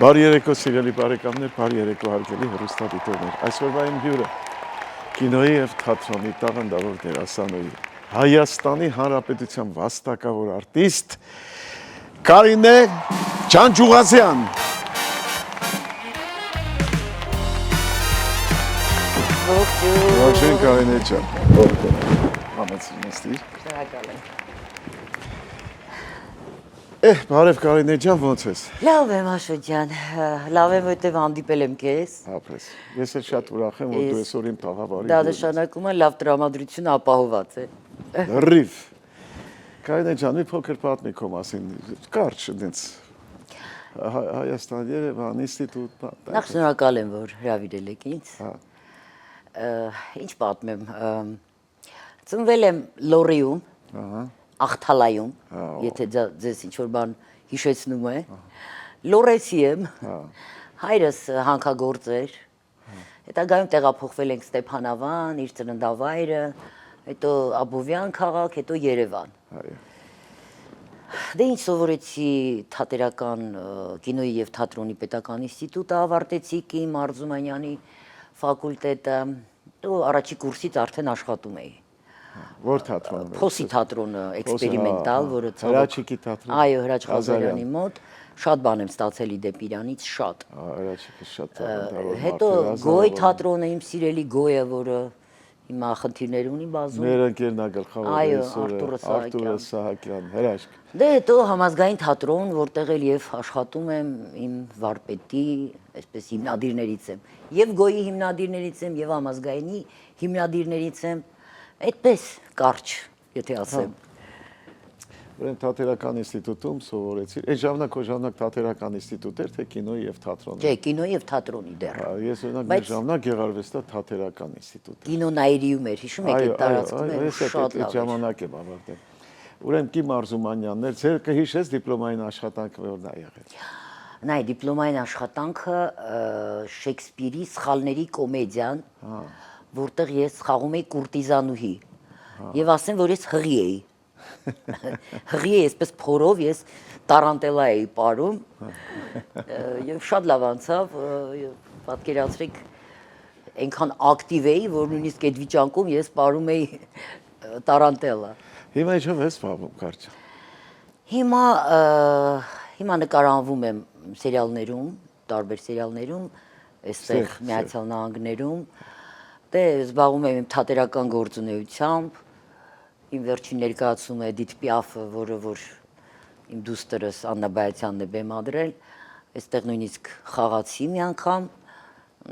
Բարի երեկո սիրելի բարեկամներ, բարի երեկո հարգելի հեռուստադիտողներ։ Այսօրվա իմ հյուրը կինոյի եւ թատրոնի տաղանդավոր դերասանուհի, Հայաստանի Հանրապետության վաստակավոր արտիստ Կարինե Ջանջուղազյան։ Ողջույն Կարինե ջան։ Համեցիր նստիր։ Շնորհակալ եմ։ Բարև Կարինե ջան, ո՞նց ես։ Լավ եմ Աշոտ ջան, լավ եմ, որտեվ հանդիպել եմ քեզ։ Ապրես։ Ես էլ շատ ուրախ եմ, որ դու այսօր իմ տաղավարի։ Դա նշանակում է լավ տրամադրություն ապահոված է։ Լրիվ։ Կարինե ջան, մի փոքր պատմի քո մասին, կարճ դենց Հայաստան Երևան ինստիտուտ։ Նախ շնորհակալ եմ, որ հրավիրել եք ինձ։ Ինչ պատմեմ, ծնվել եմ Լոռիում, Աղթալայում, եթե ձեզ ինչ-որ բան հիշեցնում է, լոռեցի եմ, հայրս հանքագործ էր, հետագայում տեղափոխվել ենք Ստեփանավան, իր ծննդավայրը, հետո Աբովյան քաղաք, հետո Երևան։ Դե ինչ սովորեցի թատերական կինոյի եւ թատրոնի պետական ինստիտուտը, ավարտեցի Կիմ Արզումանյանի ֆակուլտետը, դու առաջի կուրսից արդեն աշխատում էի։ Որ թատրոնը։ Փոսի թատրոնը, էքսպերիմենտալ, որը Հրաչիկի թատրոն։ Այո, Հրաչ Ղազարյանի մոտ շատ բան եմ ստացել իդեպ իրանից, շատ։ Հրաչիկը շատ տաղանդավոր։ Հետո Գոյ թատրոնը, իմ սիրելի Գոյը, որը հիմա խնդիրներ ունի բազում։ Մեր ընկերն է գլխավոր ռեժիսորը Արտուր Սահակյան, հրաշք։ Դե հետո համազգային թատրոն, որտեղ էլ եւ աշխատում եմ իմ վարպետի, այսպես հիմնադիրներից եմ։ Եվ Գոյի հիմնադիրներից եմ, եւ համազգայինի հիմնադիրներից եմ։ Այդպես կարճ, եթե ասեմ։ Ուրեմն թատերական ինստիտուտում սովորեցի։ Այդ ժամանակ քո ժամանակ թատերական ինստիտուտ էր, թե կինոյի եւ թատրոնի։ Չէ, կինոյի եւ թատրոնի դեռ։ Ես օրինակ մեր ժամանակ Գեղարվեստա թատերական ինստիտուտ։ Կինոնայրիում էր, հիշում եք այդ տարածքում էր շատ լավ։ Այդ ժամանակ եմ ավարտել։ Ուրեմն Կիմ Արզումանյանն էր, ձեր կհիշես դիպլոմային աշխատանքը որն է եղել։ Նայ, դիպլոմային աշխատանքը Շեքսպիրի Սխալների կոմեդիան, որտեղ ես խաղում էի կուրտիզանուհի։ Եվ ասեմ, որ ես հղի էի։ Հղի էի, այսպես փորով ես տարանտելա էի ապարում։ Եվ շատ լավ անցավ, պատկերացրեք, այնքան ակտիվ էի, որ նույնիսկ այդ վիճակում ես ապարում էի տարանտելա։ Հիմա ինչով ես զբաղվում կարճ։ Հիմա նկարանվում եմ սերիալներում, տարբեր սերիալներում, այստեղ Միացյալ Նահանգներում։ Դե զբաղվում եմ իմ թատերական գործունեությամբ, իմ վերջին ներկայացումը Էդիթ Պիաֆը, որը որ իմ դուստրս Աննա Բայացյանն է բեմադրել, այստեղ նույնիսկ խաղացի մի անգամ,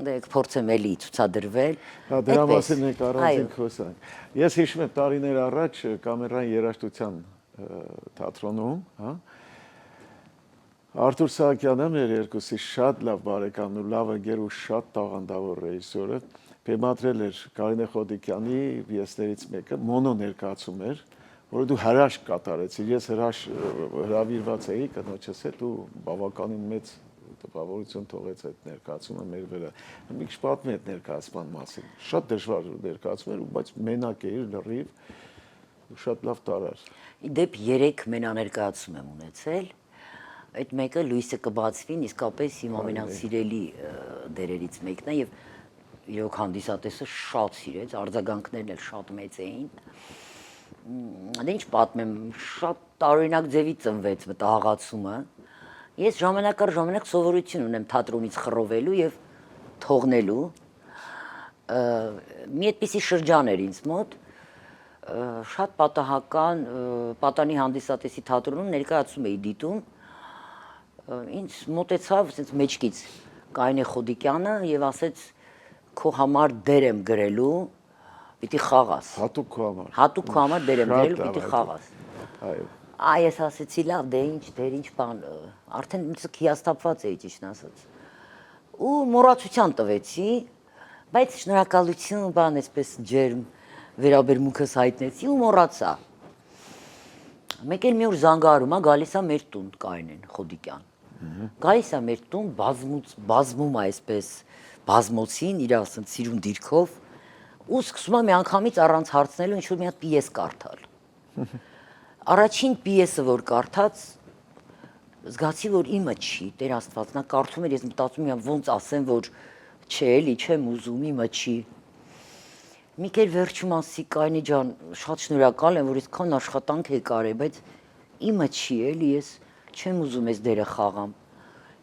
դե կփորձեմ էլի ցուցադրվել։ Դրա մասին ենք առանձին խոսանք։ Ես հիշում եմ տարիներ առաջ կամերային երաժշտության թատրոնում, Արտուր Սահակյանը մեր երկուսի շատ լավ բարեկամն ու լավ ընկեր ու շատ տաղանդավոր ռեժիսորը բեմադրել էր Կարինե Խոդիկյանի պիեսներից մեկը, մոնո ներկայացում էր, որը դու հրաշք կատարեցիր, ես հրավիրված էի կնոջս հետ ու բավականին մեծ տպավորություն թողեց այդ ներկայացումը մեր վրա։ Մի քիչ պատմի այդ ներկայացման մասին։ Շատ դժվար ներկայացում էր, բայց մենակ էիր լրիվ ու շատ լավ տարար։ Իդեպ 3 մենաներկայացում եմ ունեցել։ Այդ մեկը լույսը կբացվին, իսկապես իմ ամենասիրելի դերերից մեկն է եւ իրոք հանդիսատեսը շատ սիրեց, արձագանքներն էլ շատ մեծ էին։ Դե ինչ պատմեմ, շատ տարօրինակ ձևի ծնվեց մտահղացումը։ Ես ժամանակ առ ժամանակ սովորություն ունեմ թատրոնից խռովելու եւ թողնելու։ Մի այդպիսի շրջան էր ինձ մոտ, շատ պատահական, պատանի հանդիսատեսի թատրոնում ներկայացում էի դիտում։ Ինձ մոտեցավ ասենց մեջքից Կարինե Խոդիկյանը եւ ասեց քո համար դեր եմ գրելու, պիտի խաղաս։ Հատուկ քո համար։ Հատուկ քո համար դեր եմ գրելու, պիտի խաղաս։ Այո։ Ես ասեցի լավ, դե ինչ, դեր ինչ բան, արդեն ինձ հիասթափված էի ճիշտ ասած։ Ու մոռացության տվեցի, բայց շնորհակալություն, բան այսպես ջերմ վերաբերմունքս հայտնեցի ու մոռացա։ Մեկ էլ մի օր զանգարում է, գալիս է մեր տուն Կարինեն Խոդիկյան։ Գալիս է մեր տուն, բազմում է այսպես բազմոցին իր ասած սիրուն դիրքով ու սկսում է մի անգամից առանց հարցնելու ինչ-որ մի հատ պիես կարդալ։ Առաջին պիեսը որ կարդաց զգացի, որ իմը չի, Տեր Աստված, նա կարդում էր, ես մտածում եմ ոնց ասեմ, որ չէ, էլի չեմ ուզում, իմը չի։ Մի կեր վերջում ասի Կայնի ջան, շատ շնորհակալ եմ, որ այսքան աշխատանք եք արել, բայց իմը չի, էլի ես չեմ ուզում այս դերը խաղամ։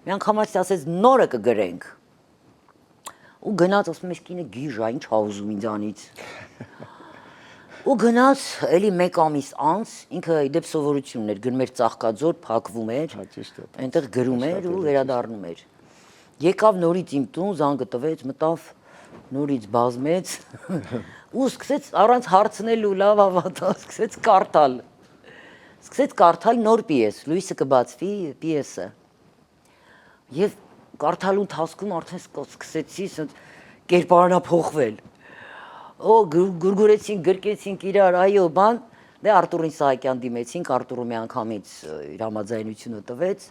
Մի անգամ ասեց նորը կգրենք։ Ու գնաց ասում ես կինը գիժ, ինչ ա ուզում ինձանից։ Ու գնաց էլի 1 ամիս անց ինքը իդեպ սովորություն ուներ, գնում էր Ծաղկաձոր, փակվում էր, այնտեղ գրում էր ու վերադառնում էր։ Եկավ նորից իմ տուն, զանգը տվեց, մտավ, նորից բազմեց ու սկսեց առանց հարցնելու լավ ավատա, սկսեց կարդալ նոր պիես, լույսը կբացվի պիեսը։ Եվ կարդալու ընթացքում արդեն սկսեցի կերպարանափոխվել։ Գուրգուրեցինք, գրկեցինք իրար, այո, բան, դե Արտուրին Սահակյան դիմեցինք, Արտուրը մի անգամից իր համաձայնությունը տվեց,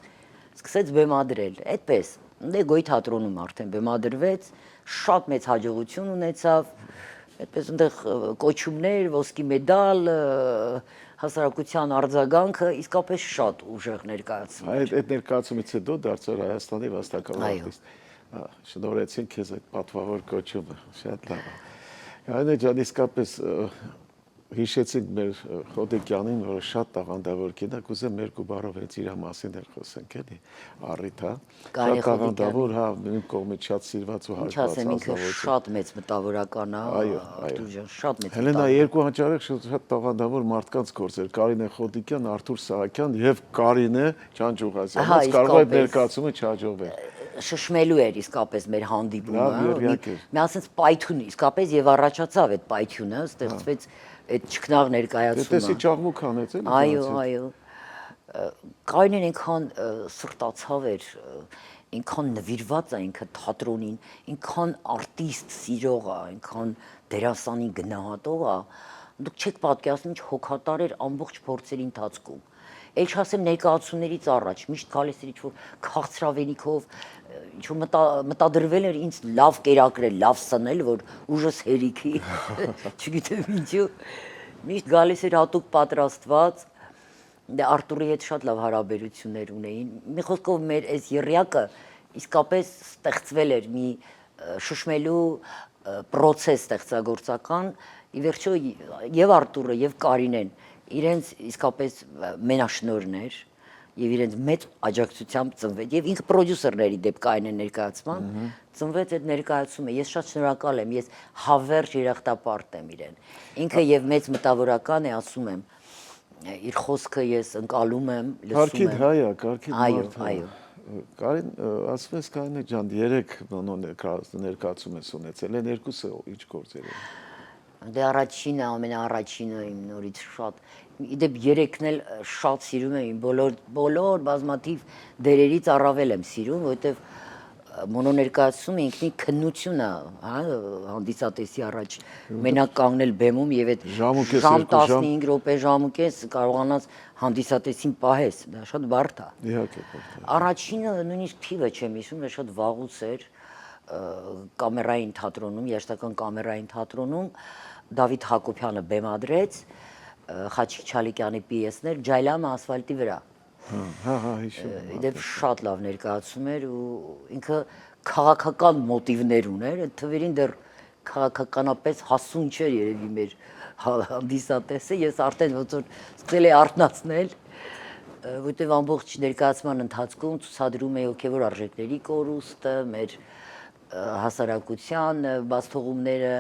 սկսեց բեմադրել, այդպես, դե Գոյի թատրոնում արդեն բեմադրվեց, շատ մեծ հաջողություն ունեցավ, այդպես այնտեղ կոչումներ, ոսկի մեդալ, հասարակության արձագանքը իսկապես շատ ուժեղ ներկայացում էր։ Այդ ներկայացումից հետո դարձավ Հայաստանի վաստակավոր արտիստ։ Շնորհեցին քեզ այդ պատվավոր կոչումը, շատ լավ։ Այնե ջան, իսկապես հիշեցինք մեր Խոդիկյանին, որը շատ տաղանդավոր կին է, կուզեմ երկու բառով հենց իր մասին էլ խոսենք, էլի, առիթ, հա։ Շատ տաղանդավոր, հա, իմ կողմից շատ սիրված ու հարգված ազնվություն։ Շատ մեծ մտավորական է, Արտուր ջան, շատ մեծ։ Հելենա երկու հաճարեք շատ տաղանդավոր մարդկանց գործեր, Կարինե Խոդիկյան, Արտուր Սահակյան եւ Կարինե Ջանջուղազյան։ Ոնց կարող է ներկայացումը չհաջողվել։ Շշմելու էր իսկապես մեր հանդիպումը, մի ասենց պայթուն իսկապես եւ առաջացավ այդ պայթյունը, ստեղծվեց այդ ճկնաղ ներկայացումը։ Տեսի ճաղմուկ հանեց էլի։ Այո։ Կարինեն այնքան սրտացավ էր, այնքան նվիրված է ինքը թատրոնին, այնքան արտիստ սիրող է, այնքան դերասանի գնահատող է, դուք չեք պատկերացնում ինչ հոգատար էր ամբողջ փորձերի ընթացքում։ Էլ չասեմ ներկայացումներից առաջ, միշտ գալիս էր ինչ-որ քաղցրավենիքով, ինչ-որ մտադրվել էր ինձ լավ կերակրել, լավ սնել, որ ուժս հերիքի, չգիտեմ ինչու, միշտ գալիս էր հատուկ պատրաստված, դե Արտուրի հետ շատ լավ հարաբերություններ ունեին, մի խոսքով մեր այս եռյակը իսկապես ստեղծվել էր մի շշմելու պրոցես ստեղծագործական, ի վերջո եւ Արտուրը եւ Կարինեն իրենց իսկապես մենաշնորհն էր եւ իրենց մեծ աջակցությամբ ծնվեց եւ ինքը պրոդյուսերների դեպ Կարինեն ներկայացման ծնվեց այդ ներկայացումը ես շատ շնորհակալ եմ ես հավերժ երախտապարտ եմ իրեն ինքը եւ մեծ մտավորական է ասում եմ իր խոսքը ես ընկալում եմ լսում եմ այո Կարին ասես Կարինե ջան 3 ներկայացում ես ունեցել են երկուսը ինչ գործեր են Դե առաջինը, ամենաառաջինը իմ նորից շատ, իդեպ 3-ն էլ շատ սիրում եմ, բոլոր բազմաթիվ դերերից առավել եմ սիրում, որովհետև մոնոներկայացումը ինքնին քննություն է, հա, հանդիսատեսի առաջ մենակ կանգնել բեմում եւ այդ ժամ 15 րոպե ժամուկես կարողանաս հանդիսատեսին պահես, դա շատ բարդ է։ Իհարկե։ Առաջինը նույնիսկ թիվը չեմ հիշում, դա շատ վաղուց էր կամերային թատրոնում, երաժշտական կամերային թատրոնում Դավիթ Հակոբյանը բեմադրեց Խաչիկ Չալիկյանի պիեսներ Ջայլամը ասֆալտի վրա։ Հա, հիշում եմ։ Իդեպ շատ լավ ներկայացում էր ու ինքը քաղաքական մոտիվներ ուներ, այդ թվերին դեռ քաղաքականապես հասուն չէր երևի մեր հանդիսատեսը, ես արդեն ոնց որ սկսել էի արթնացնել, որտեղ ամբողջ ներկայացման ընթացքում ցուցադրում էի հոգևոր արժեքների կորուստը, մեր հասարակության բացթողումները,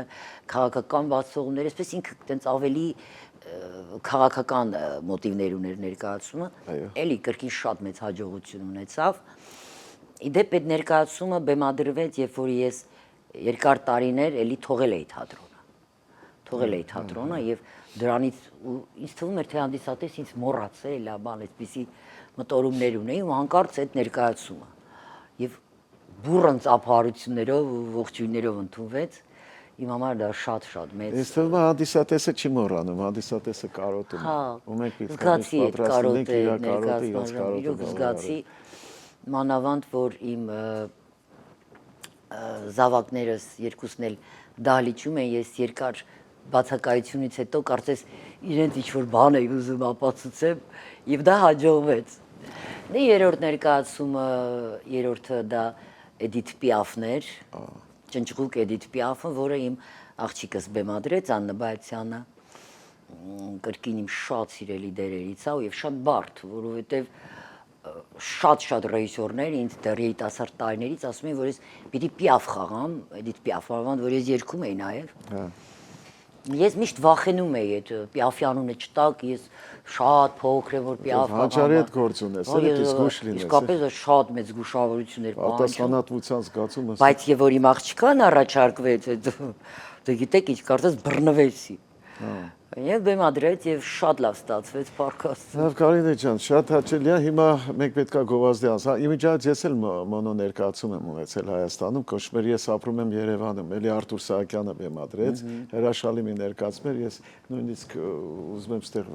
քաղաքական բացթողումները, այսպես ինքը տենց ավելի քաղաքական մոտիվներ ուներ ներկայացումը, էլի կրկին շատ մեծ հաջողություն ունեցավ։ Իդեպ այդ ներկայացումը բեմադրվեց, երբ որ ես երկար տարիներ էլի թողել էի թատրոնը եւ դրանից ինձ թվում էր թե հանդիսատես ինձ մոռացել է, բան այդպիսի մտորումներ ունեի ու հանկարծ այդ ներկայացումը եւ բուրըն ծափահարություններով ու ողջույններով ընդունվեց իմ համար դա շատ մեծ Ես թվում է հանդիսատեսը չի մոռանում, հանդիսատեսը կարոտում է։ Ու մենք զգացի այդ կարոտը զգացի մանավանդ որ իմ զավակներս երկուսն էլ դահլիճում են ես երկար բացակայությունից հետո կարծես իրենց ինչ որ բան էի ուզում ապացուցեմ եւ դա հաջողվեց։ Դե երրորդ ներկայացումը, երրորդը դա Էդիթ Պիաֆներ, ճնճղուկ Էդիթ Պիաֆը, որը իմ աղջիկս բեմադրեց Աննա Բայցյանը, կրկին իմ շատ սիրելի դերերից է եւ շատ բարդ, որովհետեւ շատ ռեժիսորներ ինձ դեռ երիտասարդ տարիներից ասում են, որ ես պիտի Պիաֆ խաղամ, Էդիթ Պիաֆը, որ ես երգում էի նաեւ։ Ես միշտ վախենում էի այդ Պիաֆի անունը չտակ, ես շատ փոքր եմ որ Պիաֆ խաղամ։ Հանճարի հետ գործ ունես, էլի զգուշ լինես։ Իսկապես շատ մեծ զգուշավորություն էր պահանջում։ Պատասխանատվության զգացումը։ Բայց եւ որ իմ աղջկան առաջարկվեց, դե գիտեք ինչ, կարծես բռնվեցի։ Եվ բեմադրեց եւ շատ լավ ստացվեց Պարքասը։ Լավ Կարինե ջան, շատ հաճելի է։ Հիմա մենք պետքա գովազդի անց։ Իմիջիայից ես էլ մոնո ներկայացում եմ ունեցել Հայաստանում, կոչմեր ես ապրում եմ Երևանում, էլի Արտուր Սահակյանը բեմադրեց, հրաշալի մի ներկայացում էր, ես նույնիսկ ուզում եմ ստեղ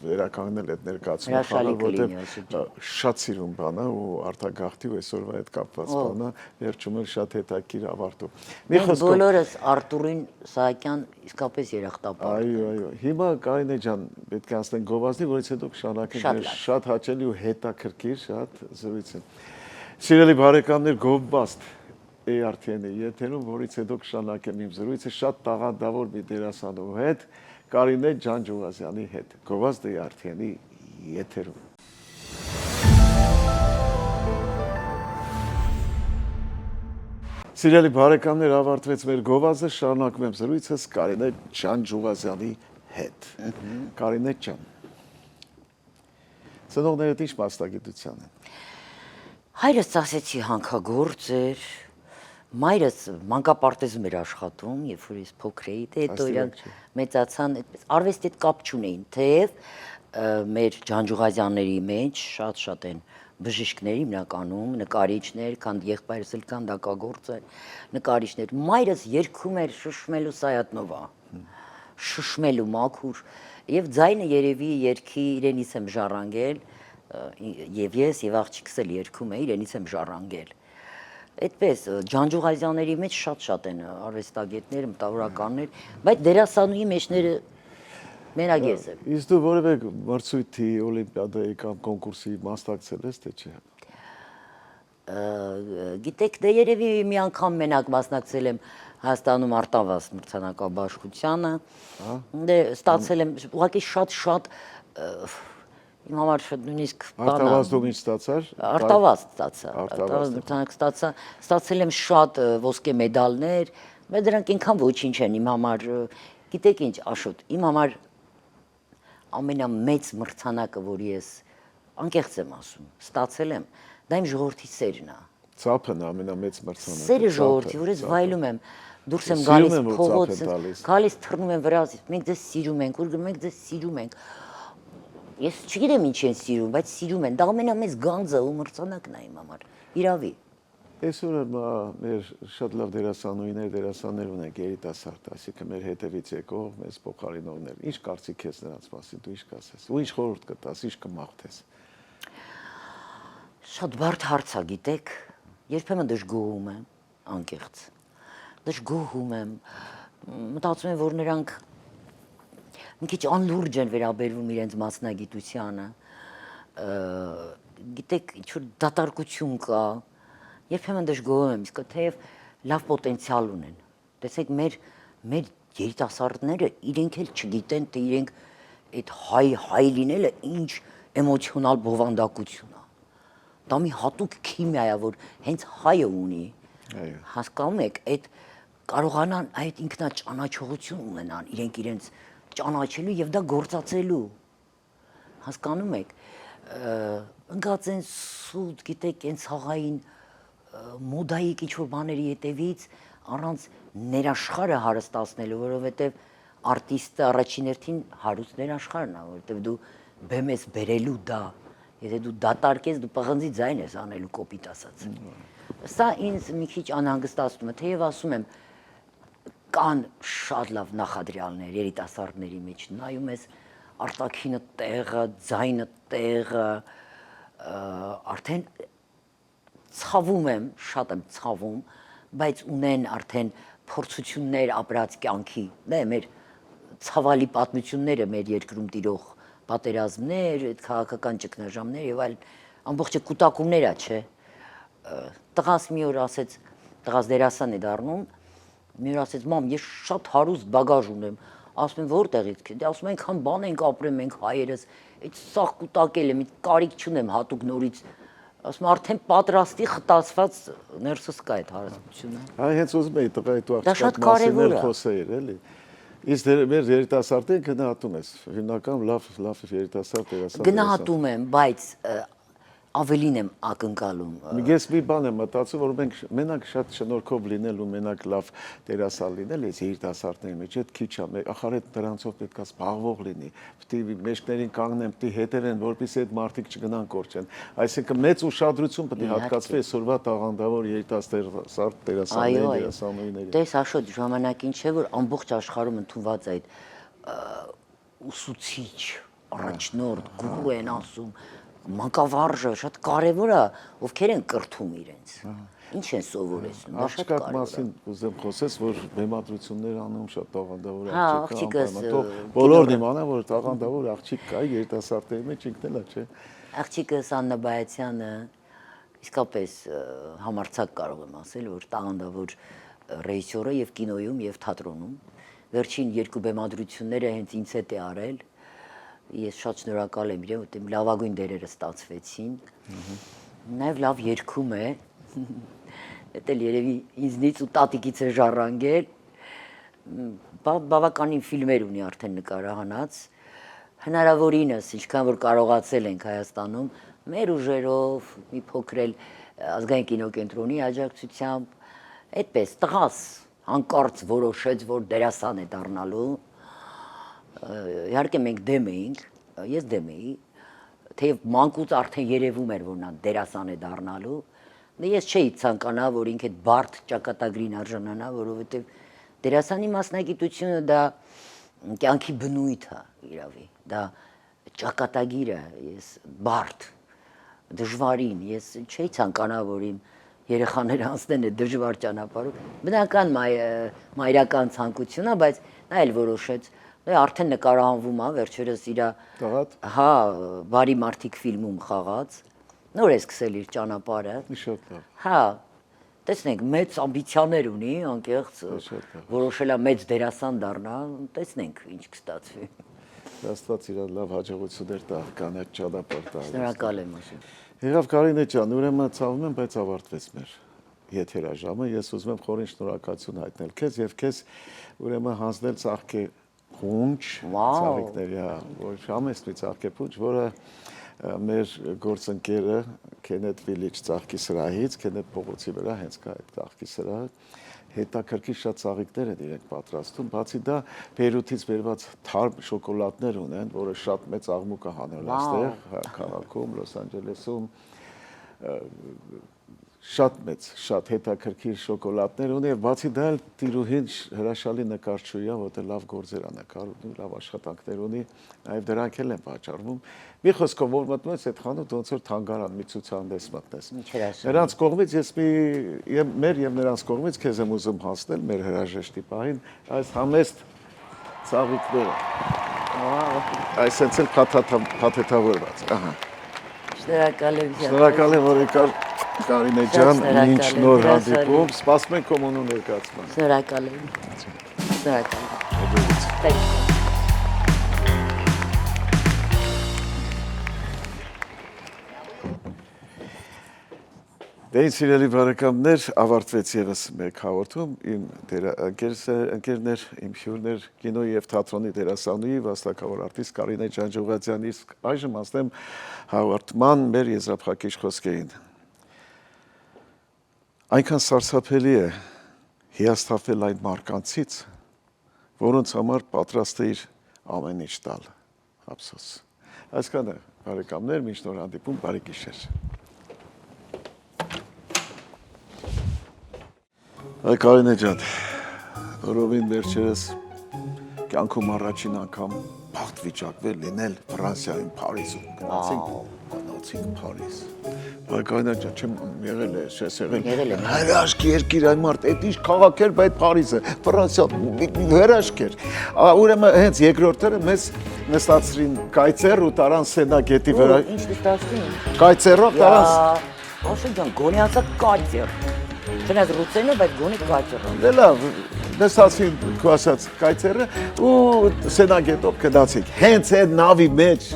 վերականգնել այդ ներկայացումը, որովհետեւ շատ սիրուն բան է ու արտագաղթի ու այսօրվա հետ կապված բան է, վերջում էլ շատ հետաքրքիր ավարտում։ Մի խոսքով բոլորս Արտուրին Սահակյան իսկապես երախտապար։ Այո, հիմա Կարինե ջան, պետք է անցնենք գովազդի, որից հետո կշարունակենք շատ հաճելի ու հետաքրքիր շատ զրույցը։ Սիրելի բարեկամներ, Գովբաստ ARTN-ի եթերում, որից հետո կշարունակեմ իմ զրույցը շատ տաղանդավոր մի դերասանու հետ, Կարինե Ջանջուղազյանի հետ։ Գովազդը ARTN-ի եթերում։ Սիրելի բարեկամներ, ավարտվեց մեր գովազդը, շարունակում եմ զրույցս Կարինե Ջանջուղազյանի հետ։ Կարինե ջան, ծնողներդ ինչ մասնագիտության են։ Հայրս ասեցի հանքագործ էր, մայրս մանկապարտեզում էր աշխատում, երբ որ ես փոքր էի, դե հետո իրանք մեծացան, այդպես արվեստի հետ կապ չունեին, թեև մեր Ջանջուղազյանների մեջ շատ են բժիշկներ հիմնականում, նկարիչներ, քան եղբայրս էլ քանդակագործ էր, նկարիչներ։ Մայրս երգում էր Շշմելու Սայատնովա, շշմելու մաքուր, եւ ձայնը երևի երգի իրենից եմ ժառանգել, եւ ես եւ աղջիկս էլ երգում էի, իրենից եմ ժառանգել։ Այդպես Ջանջուղազյանների մեջ շատ են արվեստագետներ, մտավորականներ, բայց դերասանուի մեջները մենակ ես եմ։ Իսկ դու որևէ մրցույթի, օլիմպիադայի կամ կոնկուրսի մասնակցել ես, թե չէ։ Գիտեք, դե երևի մի անգամ մենակ մասնակցել եմ Հայաստանում Արտավազ մրցանակաբաշխությանը, դե ստացել եմ ուղղակի շատ իմ համար նույնիսկ Արտավազդում ինչ ստացար։ Արտավազ ստացա, Արտավազ մրցանակ ստացա, ստացել եմ շատ ոսկե մեդալներ, բայց դրանք ինքան ոչինչ են իմ համար, գիտեք ինչ, Աշոտ, իմ համար ամենամեծ մրցանակը, որ ես անկեղծ եմ ասում, ստացել եմ, դա իմ ժողովրդի սերն է։ Ծափն ամենամեծ մրցանակը։ Սերը ժողովրդի, որ ես վայելում եմ, դուրս եմ գալիս փողոց, գալիս թռնում եմ վրաս, մենք ձեզ սիրում ենք, որ մենք ձեզ սիրում ենք։ Ես չգիտեմ ինչ են սիրում, բայց սիրում են, դա ամենամեծ գանձը ու մրցանակն է իմ համար, իրավի։ Այսօր մեր շատ լավ դերասաններ ունենք երիտասարդ, այսինքն մեր հետևից եկող, մեզ փոխարինողներ։ Ինչ կարծիք ես նրանց մասին, դու ինչ կասես, ու ինչ խորհուրդ կտաս, ինչ կմաղթես։ Շատ բարդ հարց է, գիտեք, երբեմն դժգոհում եմ, անկեղծ։ Դժգոհում եմ, մտածում եմ, որ նրանք մի քիչ անլուրջ են վերաբերվում իրենց մասնագիտությանը։ Գիտեք, ինչ-որ դատարկություն կա, երբեմն դժգոհում եմ, իսկ թեև լավ պոտենցիալ ունեն։ Տեսեք, մեր երիտասարդները իրենք էլ չգիտեն, թե իրենք այդ հայ լինելը ինչ էմոցիոնալ բովանդակություն է։ Դա մի հատուկ քիմիա է, որ հենց հայը ունի։ Հասկանում եք, այդ կարողանան այդ ինքնաճանաչողություն ունենան, իրենք իրենց ճանաչելու եւ դա գործածելու։ Հասկանում եք, ընկած են սուտ, գիտեք, այն ցաղային մոդայի ինչ-որ բաների հետևից առանց ներաշխարը հարստացնելու, որովհետև արտիստը առաջին հերթին հարուստ ներաշխարն է, որովհետև դու բեմ ես բերելու դա, եթե դու դատարկես, դու պղնձի ձայն ես անելու, կոպիտ ասած։ Սա ինձ մի քիչ անհանգստացնում է, թեև ասում եմ, կան շատ լավ նախադրյալներ երիտասարդների մեջ, նայում ես արտաքինը տեղը, ձայնը տեղը, արդեն ցավում եմ, շատ եմ ցավում, բայց ունեն արդեն փորձություններ ապրած կյանքի, դե մեր ցավալի պատմությունները մեր երկրում տիրող պատերազմներ, այդ քաղաքական ճգնաժամեր եւ այլ ամբողջը կուտակումներ է, չէ։ Տղաս մի օր ասեց, տղաս դերասան է դառնում, մի օր ասեց, մամ, ես շատ հարուստ բագաժ ունեմ, ասում եմ որտեղից քեզ, դե ասում են այնքան բան ենք ապրել մենք հայերս, այդ սաղ կուտակել եմ, կարիք չունեմ հատուկ նորից, ասում եմ արդեն պատրաստի խտացված ներսս կա այդ հարստությունը։ Այ հենց ուզում էի տղայի դու Դա շատ աղջկա մասին կարևոր է։ խոսեիր, էլի։ Իսկ մեր երիտասարդին գնահատում ես, հիմնական լավ երիտասարդ դերասան։ Գնահատում եմ, բայց ավելին եմ ակնկալում։ Ես մի բան եմ մտածում, որ մենք մենակ շատ շնորհքով լինել ու մենակ լավ դերասան լինել, ես երիտասարդների մեջ այդ քիչ է, ախր այդ դրանցով պետք է զբաղվող լինի, պետք է մեջքներին կանգնեն, պետք է հետևեն, որպեսզի այդ մարդիկ չգնան կորչեն։ Այսինքն մեծ ուշադրություն պետք է հատկացվի այսօրվա տաղանդավոր երիտասարդ դերասանների, դերասանուհիների։ Տես Աշոտ, ժամանակին չէ, որ ամբողջ աշխարհում ընդունված է այդ ուսուցիչ, առաջնորդ, գուրու են ասում, մանկավարժը շատ կարևոր է, ովքեր են կրթում իրենց։ Ինչ են սովորեցնում, դա շատ Աղջկա կարևոր է։ մասին ուզեմ խոսես, որ բեմադրություններ անում շատ տաղանդավոր Հա, աղջիկ աղջիկս, բոլորն իմանան, որ տաղանդավոր աղջիկ կա երիտասարդների մեջ ինքն էլ է, չէ։ Աղջիկս Աննա Բայացյանը իսկապես համարձակ կարող եմ ասել, որ տաղանդավոր ռեժիսոր է եւ կինոյում եւ թատրոնում։ Վերջին երկու բեմադրությունները հենց ինձ հետ է արել։ Ես շատ շնորհակալ եմ իրեն, որտեղ լավագույն դերերը ստացվեցին։ Նաև լավ երգում է։ Դա երևի ինձնից ու տատիկից է ժառանգել։ Բավականին ֆիլմեր ունի արդեն նկարահանած։ Հնարավորինս, ինչքան որ կարողացել ենք Հայաստանում, մեր ուժերով մի փոքր էլ ազգային կինոկենտրոնի աջակցությամբ, այդպես տղաս հանկարծ որոշեց, որ դերասան է դառնալու։ Իհարկե մենք դեմ էինք, ես դեմ էի, թեև մանկուց արդեն երևում էր, որ նա դերասան է դառնալու, ես չէի ցանկանա, որ ինքը այդ բարդ ճակատագրին արժանանա, որովհետև դերասանի մասնագիտությունը դա կյանքի բնույթ է, իրավի, դա ճակատագիր է, ես բարդ, դժվարին, ես չէի ցանկանա, որ իմ երեխաները անցնեն այդ դժվար ճանապարհով, բնական մայրական ցանկություն է, բայց նա էլ որոշեց արդեն նկարահանվում է, վերջերս իր հա, բարի մարդիկ ֆիլմում խաղաց, նոր է սկսել իր ճանապարհը։ Շատ լավ։ Հա, տեսնենք, մեծ ամբիցիաներ ունի, անկեղծ, որոշել է մեծ դերասան դառնա, տեսնենք ինչ կստացվի։ Աստված իր լավ հաջողություններ տա, կանաչ ճանապարհ տա։ Շնորհակալ եմ ասում։ Եղավ Կարինե ջան, ուրեմն ցավում եմ, բայց ավարտվեց մեր եթերաժամը։ Ես ուզում եմ խորին շնորհակալություն հայտնել քեզ եւ քեզ ուրեմն հանձնել ծաղկե փունջ, ծաղիկների, որ համեստի ծաղկե փունջ, որը մեր գործընկերը Քենեթ Վիլիջ ծաղկի սրահից, Քենեթ փողոցի վրա հենց կա այդ ծաղկի սրահը, հետաքրքիր շատ ծաղիկներ են իրենք պատրաստում, բացի դա Բեյրութից բերված թարմ շոկոլադներ ունեն, որը շատ մեծ աղմուկ է հանել այստեղ, քաղաքում, Լոս Անջելեսում, շատ մեծ, շատ հետաքրքիր շոկոլադներ ունի եւ բացի դա էլ տիրուհին հրաշալի նկարչուհի է, որտեղ լավ գործեր է նկարում, լավ աշխատանքներ ունի, նաեւ դրանք էլ են վաճառվում։ Մի խոսքով որ մտնում ես այդ խանութ ոնց որ թանգարան մի ցուցահանդես մտնես։ Նրանց կողմից ես մեր եւ նրանց կողմից քեզ եմ ուզում հասնել մեր հրաժեշտի պահին այս համեստ ծաղիկները։ Այսպես էլ փաթեթավորված, ահա։ Շնորհակալ եմ։ Շնորհակալ եմ, որ եկար Կարինե ջան, ինչ նոր հանդիպում, սպասում ենք կոմունու ներկայացման։ Շնորհակալ եմ։ Շնորհակալ եմ։ Դե սիրելի բարեկամներ, ավարտվեց եւս մեկ հաղորդում իմ ընկերներ, իմ հյուրներ, կինոյի եւ թատրոնի դերասանուհի, վաստակավոր արտիստ Կարինե Ջանջուղազյանի, իսկ այժմ ասեմ հաղորդման մեր եզրափակիչ խոսքերին։ Այնքան սարսափելի է հիասթափվել այն մարկանցից, որոնց համար պատրաստ է իր ամեն ինչ տալ, ափսոս։ Այսքանը բարեկամներ, մինչ նոր հանդիպում, բարի գիշեր։ Այ Կարինե ջան, որովին վերջերս կյանքում առաջին անգամ բախտ վիճակվել լինել Ֆրանսիայում Փարիզում, գնացինք Փարիզ։ Կանաչա չեմ եղել է, ես եղել։ Եղել եմ։ Հրաշք երկիր այն մարդ, այդ ինչ քաղաք էր, բայց Փարիզը, Ֆրանսիա, հրաշք էր։ Ուրեմն հենց երկրորդը մեզ նստացրին կայծեր ու տարան Սենագետի վրա։ Ինչ դստացին։ Կայծերով տարան։ Աշոտ ջան, գոնի ասա կայծեր։ Չնայած ռուսերենը, բայց գոնի կայծեր։ Դե լավ, նստացին քո ասած կայծերը ու Սենագետով գնացինք։ Հենց այդ նավի մեջ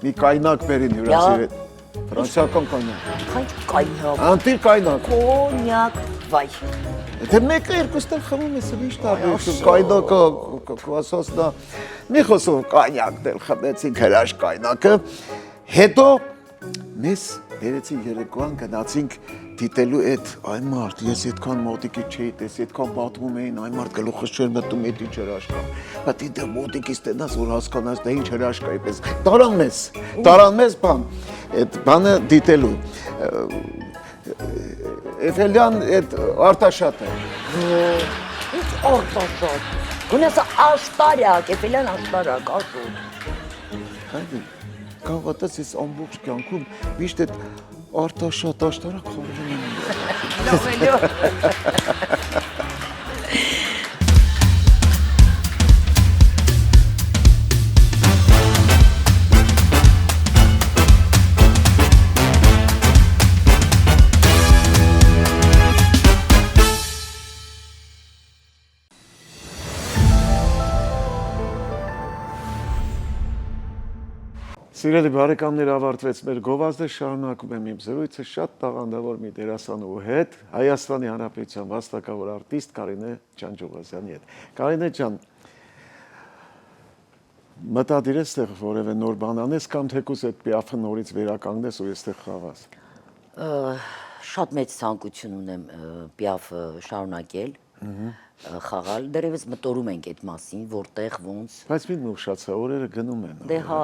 մի կայնակ բերին հյուրասիրել։ Ֆրանսիական կայնակ։ Քանչ կայնակ։ Անտիր կայնակ։ Կոնյակ, վայ։ Դե մեկը երկուստեղ խմում ես ինչ տարբերություն կայնակը կվասած նա մի խոսով կայնակ դել խմեցինք հրաշք կայնակը հետո մեզ երեցին երեկոյան գնացինք դիտելու այդ այն մարդ ես այդքան մոտիկից չէի տեսի այդքան պատմում էին այն մարդ գլուխս չէր մտնում այդ ինչ հրաշք է բայց դե մոտիկից տենաս որ հասկանաս դա ինչ հրաշք է այպես տարան մեզ բան այդ բանը դիտելու Էֆելյան այդ արտաշատը։ Ինչ արտաշատ։ Գոնեսա աշտարակ, Էֆելյան աշտարակ, աշոտ։ Հայդի, կաղատած ես ամբողջ կյանքում միշտ այդ արտաշատ աշտարակ խորվում եմ։ Լավելյո։ Սիրելի բարեկամներ, ավարտվեց մեր գովազդը, շարունակում եմ իմ զրույցը շատ տաղանդավոր մի դերասանուհու հետ, Հայաստանի Հանրապետության վաստակավոր արտիստ Կարինե Ջանջուղազյանի հետ։ Կարինե ջան, մտադիր ես այդտեղ որևէ նոր բան անես կամ թեկուզ այդ պիաֆը նորից վերականգնես ու այստեղ խաղաս։ Շատ մեծ ցանկություն ունեմ պիաֆը շարունակել, խաղալ, դերևս մտորում ենք այդ մասին, որտեղ, ոնց։ Բայց մի ուշացա, օրերը գնում են։ Դե հա,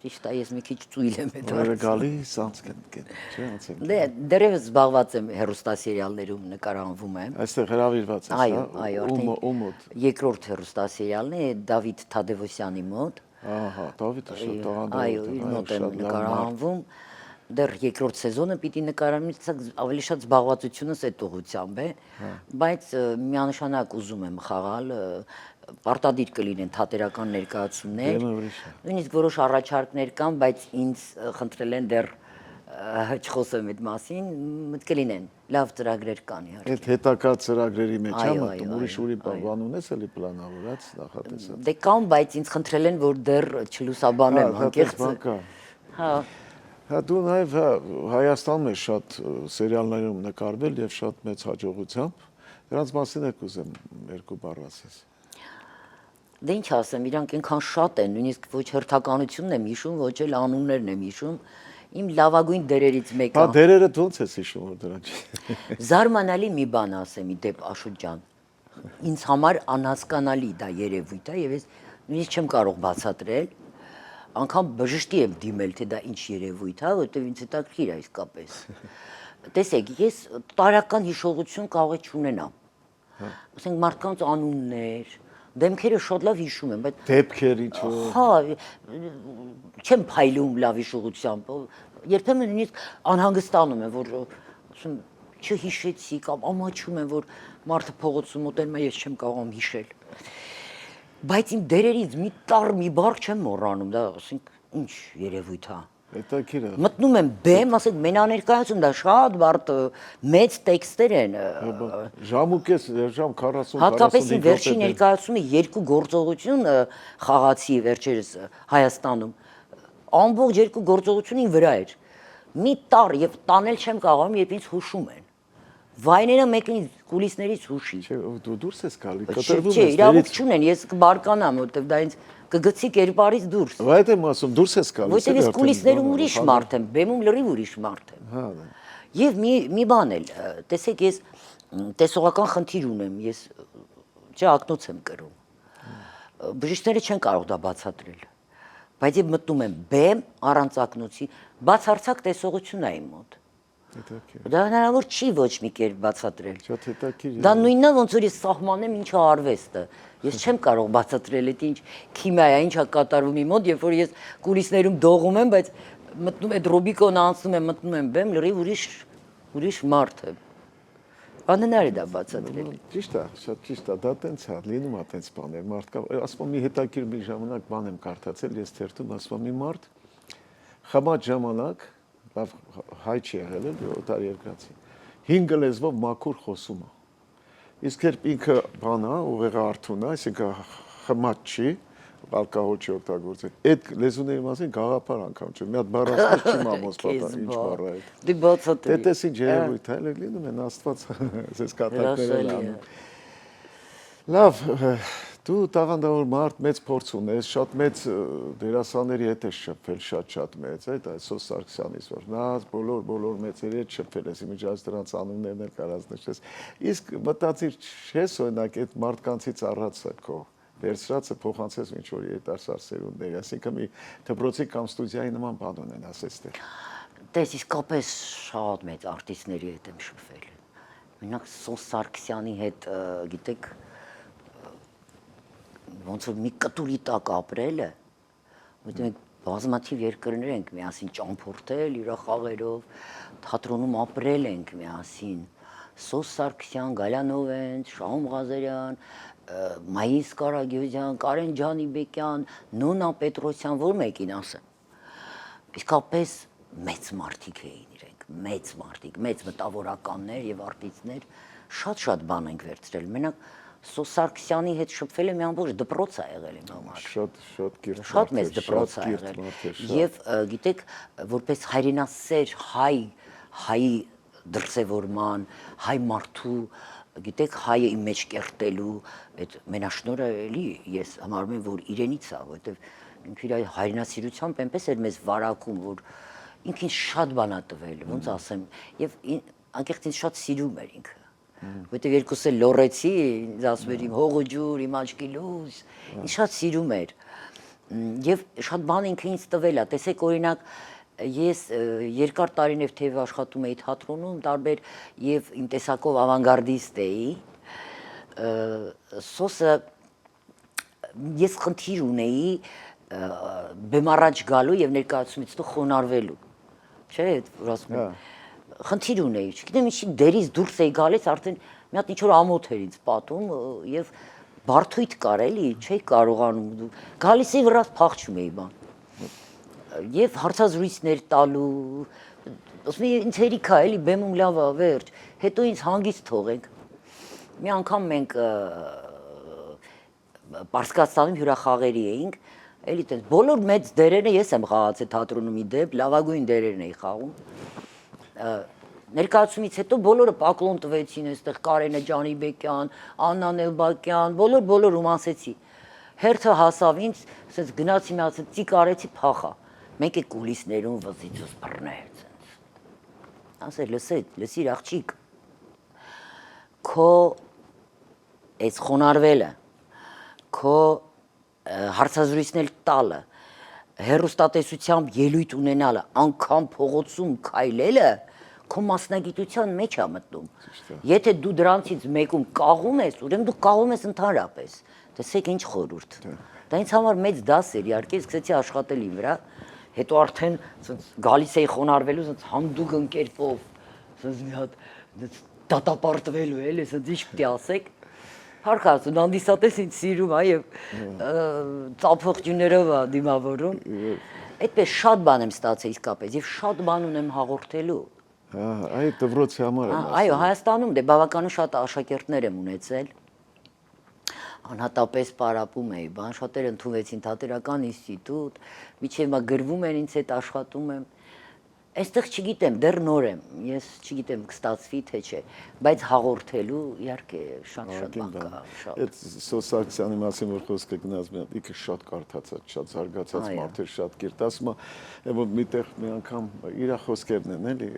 ճիշտ է, ես մի քիչ ծույլ եմ այդ օրերը գալիս, անցկեն, չէ՞, անցեն։ Դե դերևս զբաղված եմ հեռուստասերիալներում նկարահանվում եմ։ Այստեղ հրավիրված ես, Այո, այո, ում մոտ։ Երկրորդ հեռուստասերիալն է Դավիթ Թադևոսյանի մոտ։ Ահա, Դավիթը շատ տաղանդավոր է։ Այո, իր մոտ եմ նկարահանվում։ Դեռ երկրորդ սեզոնը պիտի նկարահանեմ, ավելի շատ զբաղվածությունս այդ ուղղությամբ է, բայց միանշանակ ուզում եմ խաղալ, պարտադիր կլինեն թատերական ներկայացումներ, նույնիսկ որոշ առաջարկներ կան, բայց ինձ խնդրել են դեռ չխոսեմ այդ մասին, մտք կլինեն, լավ ծրագրեր կան իհարկե։ Այդ հետակա ծրագրերի մեջ է մտնում, ուրիշ բան ունես էլի պլանավորած, նախատեսած։ Դե կան, բայց ինձ խնդրել են, որ դեռ չլուսաբանեմ անկեղծ։ Հա։ Հա դու նաև Հայաստանում ես շատ սերիալներում նկարվել եւ շատ մեծ հաջողությամբ։ Դրանց մասին եք ուզեմ երկու բառ ասես։ Դե ինչ ասեմ, իրանք այնքան շատ են, նույնիսկ ոչ հերթականությունն եմ հիշում, ոչ էլ անուններն եմ հիշում։ Իմ լավագույն դերերից մեկը։ Հա դերերը ո՞նց ես հիշում որ դրանք։ Զարմանալի մի բան ասեմ իդեպ Աշոտ ջան։ Ինձ համար անհասկանալի դա երևույթ է եւ ես նույնիսկ չեմ կարող բացատրել։ Անկամ բժշկի եմ դիմել, թե դա ինչ երևույթ է, որովհետև ինձ հետաքրքիր է իսկապես։ Տեսեք, ես տարական հիշողություն կարող եմ չունենամ։ Ասենք մարդկանց անուններ, դեմքերը շատ լավ հիշում եմ, բայց դեպքեր ինչ որ։ Հա, չեմ փայլում լավ հիշողությամբ։ Երբեմն նույնիսկ անհանգստանում եմ, որ ասում չհիշեցի կամ ամաչում եմ, որ մարդը փողոցում մոտենում է, ես չեմ կարողam հիշել։ Բայց իմ դերերից մի տառ մի բառ չեմ մոռանում, դա ասենք ինչ երևույթ է։ Հետաքրքիր է։ Մտնում եմ բեմ, ասենք մենաներկայացում, դա շատ բարդ մեծ տեքստեր են։ Ժամ ու կես, ժամ 40-45 Հատկապես իմ վերջին ներկայացումը երկու գործողություն խաղացի վերջերս Հայաստանում։ Ամբողջ երկու գործողությունին վրա էր։ Մի տառ եւ տանել չեմ կարողանում, երբ ինձ հուշում են։ Վայները մեկին կուլիսներից հուշի։ Չէ, դու դուրս ես գալի, կտրվում ես։ Չէ, իրավունք չունեն, ես կբարկանամ, որովհետև դա ինձ կգցի կերպարից դուրս։ Այդ եմ ասում, դուրս ես գալիս։ Որովհետև ես կուլիսներում ուրիշ մարդ եմ, բեմում լրիվ ուրիշ մարդ եմ։ Հա։ Եվ մի բան էլ, տեսեք, ես տեսողական խնդիր ունեմ, ես ջակնոց եմ կրում։ Բժիշկները չեն կարող դա բացատրել։ Բայց երբ մտնում եմ բեմ առանց ակնոցի, բացարձակ տեսողություն է իմ մոտ։ Դա հնարավոր չի ոչ մի կերպ բացատրել։ Շատ հետաքրքիր։ Դա նույնն է, ոնց որ ես սահմանեմ ինչ է արվեստը։ Ես չեմ կարող բացատրել այդ ինչ քիմիա է, ինչ է կատարվում իմ մոտ, երբ որ ես կուլիսներում դողում եմ, բայց մտնում է Ռոբիկոն անցնում է, մտնում եմ բեմ, լրիվ ուրիշ մարդ է։ Անհնար է դա բացատրել։ Ճիշտ է, շատ ճիշտ է, դա տենց է, լինում է տենց բաներ, մարդկա, ասում մի հետաքրքիր մի ժամանակ բան եմ կարդացել, ես թերթում ասում մի մարդ խմած ժամանակ, լավ հայ չի եղել էլ օտար երկրացի, 5 լեզվով մաքուր խոսում է։ Իսկ երբ ինքը բան է, ուղեղը արթուն է, այսինքն խմած չի, ալկոհոլ չի օգտագործել։ Այդ լեզուների մասին գաղափար անգամ չի։ Մի հատ բառ ասած չի մամոս պատա, ինչ բառ է։ Դե բացատրի։ Դե տեսին ջերմույթ է, լինում են Աստված ձեզ կատակներել անում։ Լավ, դու տաղանդավոր մարդ մեծ փորձ ունես, շատ մեծ դերասանների հետ ես շփվել, շատ մեծ, այդ Սոս Սարգսյանից որ նա բոլոր մեծերի հետ շփվել ես, իմիջիայից դրանց անուններն էլ կարած նշես։ Իսկ մտածիր չես օրինակ այդ մարդկանցից առածը քո վերցրածը փոխանցես ինչ որ երիտասարդ սերունդների, այսինքն մի դպրոցի կամ ստուդիայի նման բան ունեն ասես դեր։ Տես իսկապես շատ մեծ արտիստների հետ եմ շփվել։ Մենակ Սոս Սարգսյանի հետ, գիտեք, ոնց որ մի կտուրի տակ ապրելը, որտեղ մենք բազմաթիվ երկրներ ենք միասին ճամփորդել իր խաղերով, թատրոնում ապրել ենք միասին։ Սոս Սարգսյան, Գալյանովեն, Շահում Ղազարյան, Մայիս Կարագյուզյան, Կարեն Ջանիբեկյան, Նոնա Պետրոսյան, որ մեկին ասեմ։ Իսկապես մեծ մարդիկ էին իրենք, մեծ մարդիկ, մեծ մտավորականներ եւ արտիստներ, շատ բան ենք վերցրել։ Մենակ Սոս Սարգսյանի հետ շփվել եմ, մի ամբողջ դպրոց է եղել իմ համար։ Շատ կիրթ։ Շատ մեծ դպրոց է եղել։ Եվ գիտեք, որպես հայրենասեր հայ դրսևորման, հայ մարդու, գիտեք, հայը իմ մեջ կերտելու, այդ մենաշնորհը էլի ես համարում եմ, որ իրենից է, որովհետև ինքը իր հայրենասիրությամբ այնպես էր մեզ վարակում, որ ինքին շատ բան է տվել, ոնց ասեմ, եւ անկեղծ ինձ շատ սիրում էր ինքը։ Որտեղ երկուս էլ լորեցի, ինձ ասում էր իմ հողը ջուր, իմ աչքի լույս, ինձ շատ սիրում էր։ Եվ շատ բան ինքը ինձ տվել է, տեսեք օրինակ ես երկար տարիներ թեև աշխատում էի թատրոնում, տարբեր եւ իմ տեսակով ավանգարդիստ էի։ Սոսը ես խնդիր ունեի բեմ առաջ գալու եւ ներկայացումից հետո խոնարհվելու։ Չէ՞, որ ասում եմ խնդիր ունեի, չգիտեմ ինչի դերից դուրս էի գալիս, արդեն մի հատ ինչ որ ամոթ էր ինձ պատում եւ բարթույթ կար էլի, չէի կարողանում գալիս էի վրաս փախչում էի բան։ Եվ հարցազրույցներ տալու, ասում եմ ինձ հերիք է էլի բեմում լավ է, վերջ, հետո ինձ հանգիստ թողեք։ Մի անգամ մենք Պարսկաստանում հյուրախաղերի էինք, էլի տենց բոլոր մեծ դերերը ես եմ խաղացել թատրոնում իդեպ, լավագույն դերերն էի խաղում։ Ներկայացումից հետո բոլորը պակլոն տվեցին, այստեղ Կարենը Ջանիբեկյան, Աննա Նելբակյան, բոլոր ումասեցի։ Հերթը հասավ ինձ, ասես գնացի մի հատ ծիկ արեցի, փախա։ Մենք է կուլիսներում վզիցս բռներ ցենց։ Ասել լսիր աղջիկ։ Քո այս խոնարհվելը, քո հարցազրույցներ տալը, հերոստատեսությամբ ելույթ ունենալը, անգամ փողոցում քայլելը քո մասնագիտության մեջ է մտնում։ Եթե դու դրանցից մեկում կաղում ես, ուրեմն դու կաղում ես ընդհանրապես։ Տեսեք ինչ խորհուրդ։ Դա ինձ համար մեծ դաս էր, իհարկե, սկսեցի աշխատել իմ վրա, հետո արդեն գալիս էի խոնարհվելու, ասենց հանդուգն կերպով, ասենց մի հատ դատապարտվելու էլ, ասենց ինչ պիտի ասեք։ Փառքասուն հանդիսատես ինձ սիրում է եւ ծափողջիներով է դիմավորում։ Այդպես շատ բան եմ ստացել իսկապես եւ շատ բան ունեմ հաղորդելու։ Այ դպրոցի համար եմ ասում։ Այո, Հայաստանում դե բավականին շատ աշակերտներ եմ ունեցել։ Անհատապես պարապում էի, բան շատերը ընդունվեցին թատերական ինստիտուտ, միջև մա գրվում են ինձ հետ աշխատում եմ։ Այստեղ չգիտեմ, դեռ նոր եմ, ես չգիտեմ կստացվի թե չէ, բայց հաղորդելու իհարկե շատ բան կա, շատ։ Այդ Սոս Սարգսյանի մասին որ խոսքը գնաց, ինքը շատ կարդացած, շատ զարգացած մարդ էր, շատ կիրթ, ասում է, որ միտեղ մի անգամ իր խոսքերն են, էլի,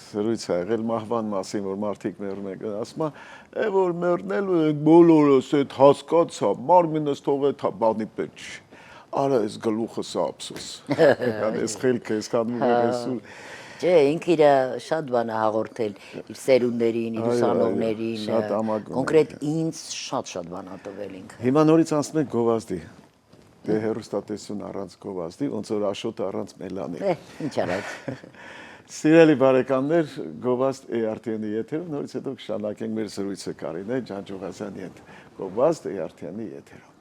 սրույց ա եղել մահվան մասին, որ մարդիկ մեռնում են, ասում է, որ մեռնելու ենք բոլորս, այդ հասկացա, մարմինս թողեց բանի պետք չի։ Արա ես գլուխս ափսոս։ Ես խելքը ես կանում եմ։ Չէ, ինքը իր շատ բան է հաղորդել իր սերունդներին, իր ուսանողներին, կոնկրետ ինձ շատ բան է տվել ինքը։ Հիմա նորից անցնենք գովազդի։ դե հերոստատեսություն առանց գովազդի, ոնց որ Աշոտը առանց Մելանի։ Ինչ արած։ Սիրելի բարեկամներ, գովազդ ARTN-ի եթերում նորից հետո կշարունակենք մեր զրույցը Կարինե Ջանջուղազյանի հետ։ Գովազդ ARTN-ի եթերում։